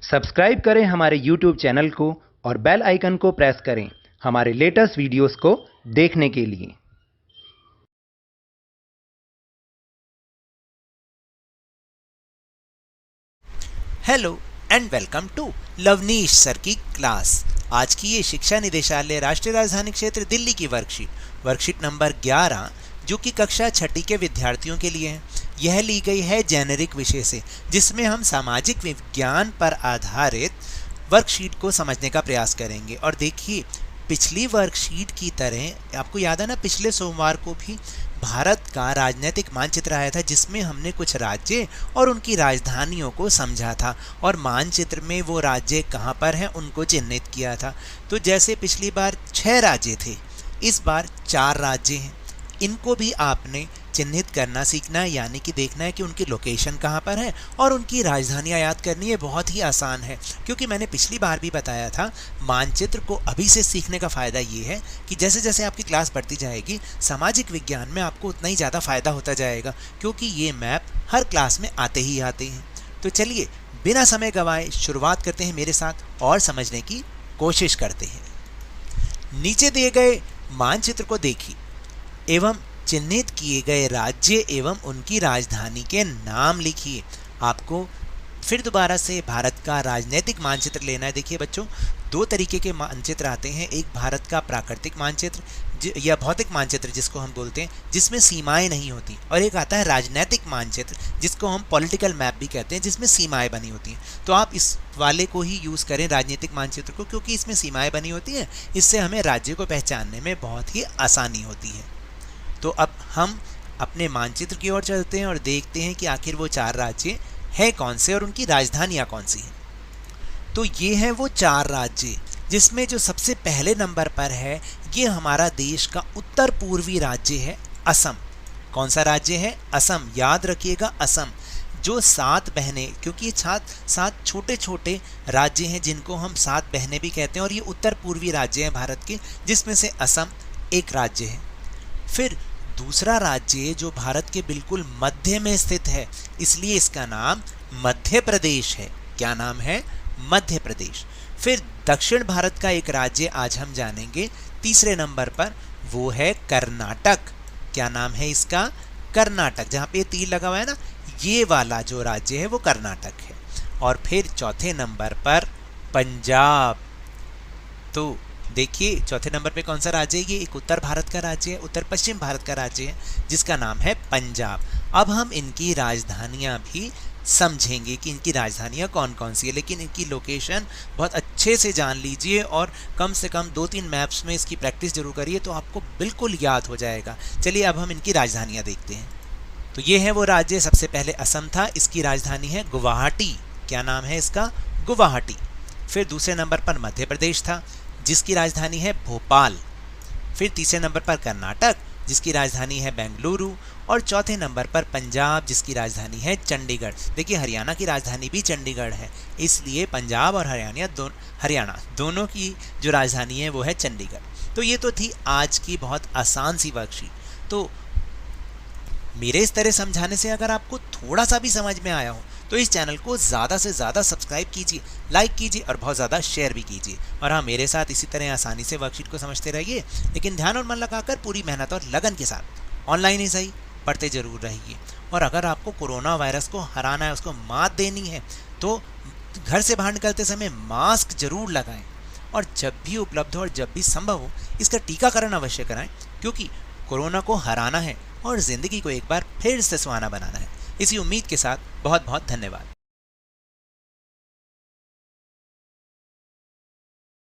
Subscribe करें हमारे YouTube channel को और बेल आइकन को प्रेस करें हमारे लेटेस्ट वीडियोस को देखने के लिए। Hello and welcome to Lavneesh sir की क्लास। आज की ये शिक्षा निदेशालय राष्ट्रीय राजधानी क्षेत्र दिल्ली की वर्कशीट नंबर 11 जो कि कक्षा छठी के विद्यार्थियों के लिए है। यह ली गई है जेनेरिक विषय से, जिसमें हम सामाजिक विज्ञान पर आधारित वर्कशीट को समझने का प्रयास करेंगे। और देखिए, पिछली वर्कशीट की तरह आपको याद है ना, पिछले सोमवार को भी भारत का राजनीतिक मानचित्र आया था, जिसमें हमने कुछ राज्य और उनकी राजधानियों को समझा था और मानचित्र में वो राज्य कहाँ पर हैं उनको चिन्हित किया था। तो जैसे पिछली बार 6 राज्य थे, इस बार 4 राज्य हैं। इनको भी आपने चिन्हित करना सीखना है, यानी कि देखना है कि उनकी लोकेशन कहाँ पर है और उनकी राजधानियाँ याद करनी है। बहुत ही आसान है, क्योंकि मैंने पिछली बार भी बताया था, मानचित्र को अभी से सीखने का फ़ायदा ये है कि जैसे जैसे आपकी क्लास बढ़ती जाएगी, सामाजिक विज्ञान में आपको उतना ही ज़्यादा फ़ायदा होता जाएगा, क्योंकि ये मैप हर क्लास में आते ही आते हैं। तो चलिए बिना समय गंवाए शुरुआत करते हैं मेरे साथ और समझने की कोशिश करते हैं। नीचे दिए गए मानचित्र को देखिए एवं चिन्हित किए गए राज्य एवं उनकी राजधानी के नाम लिखिए। आपको फिर दोबारा से भारत का राजनीतिक मानचित्र लेना है। देखिए बच्चों, 2 तरीके के मानचित्र आते हैं। एक भारत का प्राकृतिक मानचित्र या भौतिक मानचित्र जिसको हम बोलते हैं, जिसमें सीमाएं नहीं होती, और एक आता है राजनीतिक मानचित्र जिसको हम पॉलिटिकल मैप भी कहते हैं, जिसमें सीमाएं बनी होती हैं। तो आप इस वाले को ही यूज़ करें, राजनीतिक मानचित्र को, क्योंकि इसमें सीमाएं बनी होती हैं। इससे हमें राज्य को पहचानने में बहुत ही आसानी होती है। तो अब हम अपने मानचित्र की ओर चलते हैं और देखते हैं कि आखिर वो 4 राज्य हैं कौन से और उनकी राजधानियाँ कौन सी हैं। तो ये हैं वो 4 राज्य, जिसमें जो सबसे पहले नंबर पर है, ये हमारा देश का उत्तर पूर्वी राज्य है असम। कौन सा राज्य है? असम। याद रखिएगा, असम। जो 7 बहनें, क्योंकि ये 7 छोटे छोटे राज्य हैं जिनको हम 7 बहनें भी कहते हैं, और ये उत्तर पूर्वी राज्य हैं भारत के, जिसमें से असम एक राज्य है। फिर दूसरा राज्य जो भारत के बिल्कुल मध्य में स्थित है, इसलिए इसका नाम मध्य प्रदेश है। क्या नाम है? मध्य प्रदेश। फिर दक्षिण भारत का एक राज्य आज हम जानेंगे तीसरे नंबर पर, वो है कर्नाटक। क्या नाम है इसका? कर्नाटक। जहाँ पे तीर लगा हुआ है ना, ये वाला जो राज्य है वो कर्नाटक है। और फिर चौथे नंबर पर पंजाब। तो देखिए, चौथे नंबर पे कौन सा राज्य है? ये एक उत्तर भारत का राज्य है, उत्तर पश्चिम भारत का राज्य है, जिसका नाम है पंजाब। अब हम इनकी राजधानियां भी समझेंगे कि इनकी राजधानियां कौन कौन सी है, लेकिन इनकी लोकेशन बहुत अच्छे से जान लीजिए और कम से कम 2-3 मैप्स में इसकी प्रैक्टिस जरूर करिए, तो आपको बिल्कुल याद हो जाएगा। चलिए अब हम इनकी राजधानियाँ देखते हैं। तो ये है वो राज्य। सबसे पहले असम था, इसकी राजधानी है गुवाहाटी। क्या नाम है इसका? गुवाहाटी। फिर दूसरे नंबर पर मध्य प्रदेश था, जिसकी राजधानी है भोपाल। फिर तीसरे नंबर पर कर्नाटक, जिसकी राजधानी है बेंगलुरु। और चौथे नंबर पर पंजाब, जिसकी राजधानी है चंडीगढ़। देखिए, हरियाणा की राजधानी भी चंडीगढ़ है, इसलिए पंजाब और हरियाणा दोनों की जो राजधानी है वो है चंडीगढ़। तो ये तो थी आज की बहुत आसान सी वर्कशीट। तो मेरे इस तरह समझाने से अगर आपको थोड़ा सा भी समझ में आया हो, तो इस चैनल को ज़्यादा से ज़्यादा सब्सक्राइब कीजिए, लाइक कीजिए और बहुत ज़्यादा शेयर भी कीजिए। और हाँ, मेरे साथ इसी तरह आसानी से वर्कशीट को समझते रहिए, लेकिन ध्यान और मन लगाकर पूरी मेहनत और लगन के साथ, ऑनलाइन ही सही, पढ़ते जरूर रहिए। और अगर आपको कोरोना वायरस को हराना है, उसको मात देनी है, तो घर से बाहर निकलते समय मास्क जरूर लगाएं, और जब भी उपलब्ध हो और जब भी संभव हो, इसका टीकाकरण अवश्य कराएं, क्योंकि कोरोना को हराना है और ज़िंदगी को एक बार फिर से सुहाना बनाना है। इसी उम्मीद के साथ बहुत बहुत धन्यवाद।